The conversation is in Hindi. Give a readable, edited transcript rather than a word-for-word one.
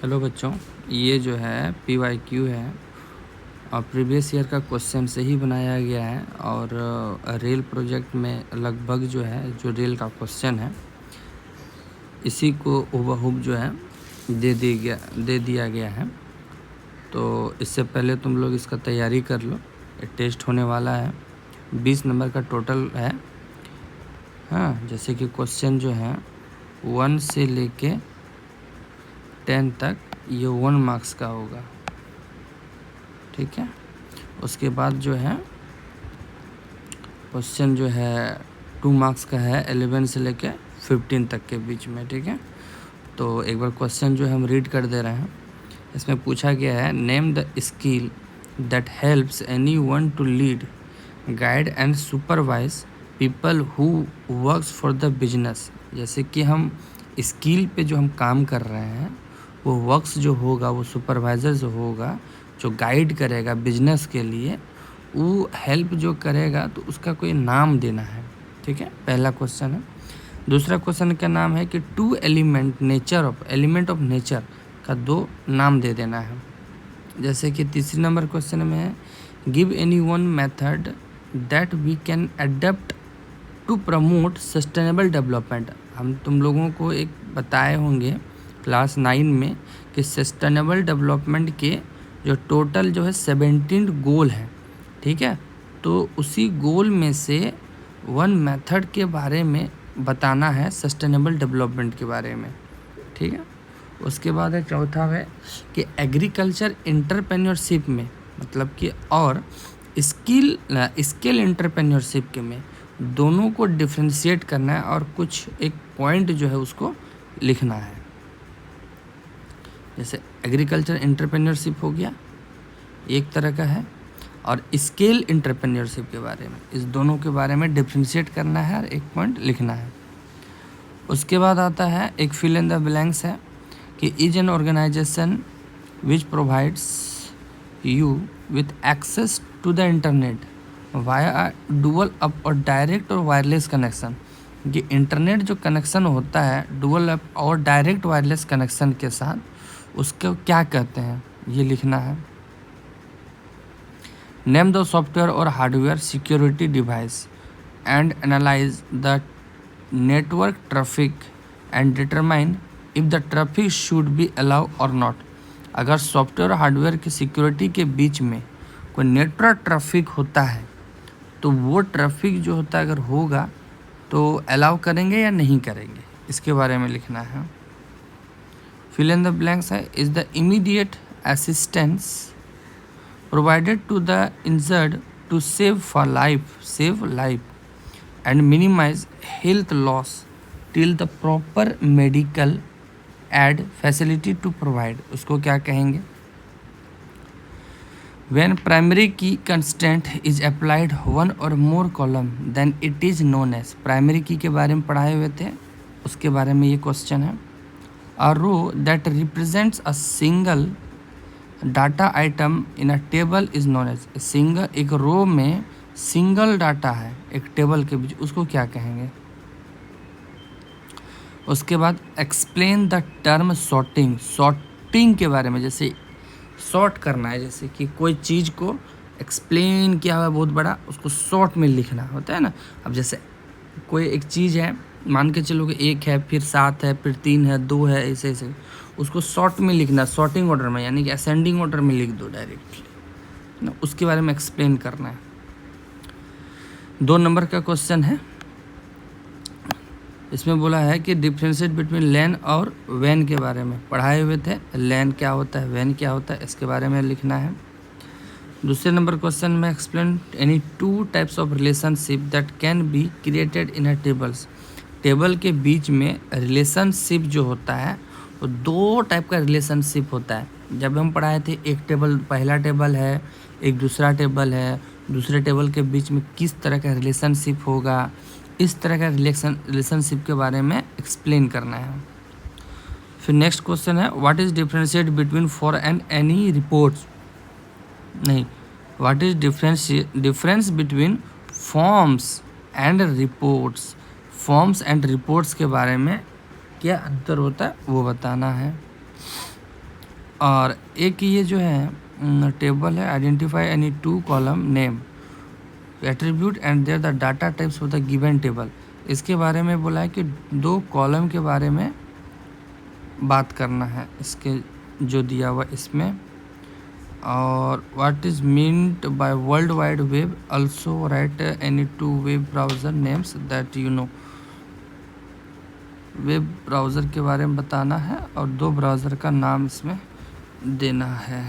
हेलो बच्चों, ये जो है PYQ है और प्रीवियस ईयर का क्वेश्चन से ही बनाया गया है और रेल प्रोजेक्ट में लगभग जो है जो रेल का क्वेश्चन है इसी को हुबहूब जो है दे दिया गया है। तो इससे पहले तुम लोग इसका तैयारी कर लो। ये टेस्ट होने वाला है, 20 नंबर का टोटल है। हाँ, जैसे कि क्वेश्चन जो है 1 से लेके 10 तक ये 1 मार्क्स का होगा, ठीक है। उसके बाद जो है क्वेश्चन जो है 2 मार्क्स का है, 11 से लेके 15 तक के बीच में, ठीक है। तो एक बार क्वेश्चन जो है हम रीड कर दे रहे हैं। इसमें पूछा गया है, name the skill that helps any one two lead, guide and supervise people who works for the business. जैसे कि हम स्किल पे जो हम काम कर रहे हैं वो वर्क्स जो होगा, वो सुपरवाइज़र जो होगा, जो गाइड करेगा बिजनेस के लिए, वो हेल्प जो करेगा तो उसका कोई नाम देना है, ठीक है। पहला क्वेश्चन है। दूसरा क्वेश्चन का नाम है कि टू एलिमेंट ऑफ नेचर का 2 नाम दे देना है। जैसे कि तीसरी नंबर क्वेश्चन में है, give any one method that we can adept to promote sustainable development. हम तुम लोगों को एक बताए होंगे क्लास 9 में कि सस्टेनेबल डेवलपमेंट के जो टोटल जो है 17 गोल है, ठीक है। तो उसी गोल में से 1 मेथड के बारे में बताना है, सस्टेनेबल डेवलपमेंट के बारे में, ठीक है। उसके बाद है चौथा है कि एग्रीकल्चर एंटरप्रेन्योरशिप में, मतलब कि और स्किल एंटरप्रेन्योरशिप के में दोनों को डिफ्रेंशिएट करना है और कुछ एक पॉइंट जो है उसको लिखना है। जैसे एग्रीकल्चर एंटरप्रेन्योरशिप हो गया, एक तरह का है, और स्केल एंटरप्रेन्योरशिप के बारे में, इस दोनों के बारे में डिफ्रेंशिएट करना है और एक पॉइंट लिखना है। उसके बाद आता है एक फिल इन द ब्लैंक्स है कि is an organisation which provides you with access to the internet via dual up और डायरेक्ट और वायरलेस कनेक्शन। कि इंटरनेट जो कनेक्शन होता है डुअल अप और डायरेक्ट वायरलेस कनेक्शन के साथ, उसको क्या कहते हैं, ये लिखना है। नेम द सॉफ्टवेयर और hardware security device and analyse the network traffic and determine if the traffic should be allow और नॉट। अगर सॉफ्टवेयर और हार्डवेयर की सिक्योरिटी के बीच में कोई नेटवर्क ट्रैफिक होता है तो वो ट्रैफिक जो होता है अगर होगा तो अलाउ करेंगे या नहीं करेंगे, इसके बारे में लिखना है। फिल इन द ब्लैंक्स है, is the immediate assistance provided to the injured to save life and minimise health loss till the proper medical aid facility to provide, उसको क्या कहेंगे। When primary key constraint is applied one or more column then it is known as, primary की के बारे में पढ़ाए हुए थे, उसके बारे में ये क्वेश्चन है। A row that represents a single data item in a table is known as, एक रो में सिंगल डाटा है एक टेबल के बीच, उसको क्या कहेंगे। उसके बाद एक्सप्लेन द टर्म सॉर्टिंग के बारे में, जैसे शॉर्ट करना है, जैसे कि कोई चीज़ को एक्सप्लेन किया हुआ है बहुत बड़ा, उसको शॉर्ट में लिखना होता है ना। अब जैसे कोई एक चीज़ है, मान के चलो कि 1 है, फिर 7 है, फिर 3 है, 2 है, ऐसे ऐसे उसको शॉर्ट में लिखना, शॉर्टिंग ऑर्डर में, यानी कि असेंडिंग ऑर्डर में लिख दो डायरेक्टली ना, उसके बारे में एक्सप्लेन करना है। 2 नंबर का क्वेश्चन है, इसमें बोला है कि डिफ्रेंशिएट बिटवीन लेन और वैन के बारे में पढ़ाए हुए थे। लेन क्या होता है, वैन क्या होता है, इसके बारे में लिखना है। दूसरे नंबर क्वेश्चन में explain any 2 types of relationship that can be created in a tables. Table के बीच में रिलेशनशिप जो होता है वो 2 टाइप का रिलेशनशिप होता है। जब हम पढ़ाए थे, एक टेबल, पहला टेबल है, एक दूसरा टेबल है, दूसरे टेबल के बीच में किस तरह का रिलेशनशिप होगा, इस तरह का रिलेशनशिप के बारे में एक्सप्लेन करना है। फिर नेक्स्ट क्वेश्चन है, what is differentiate between for and any reports, नहीं, what is difference between forms and reports. Forms and reports के बारे में क्या अंतर होता है वो बताना है। और एक ये जो है टेबल है, identify any two column name attribute and their the data types of the given table. इसके बारे में बोला है कि 2 कॉलम के बारे में बात करना है इसके जो दिया हुआ इसमें। और what is meant by world wide web, also right any 2 web browser names that you know. Web browser के बारे में बताना है और 2 ब्राउज़र का नाम इसमें देना है।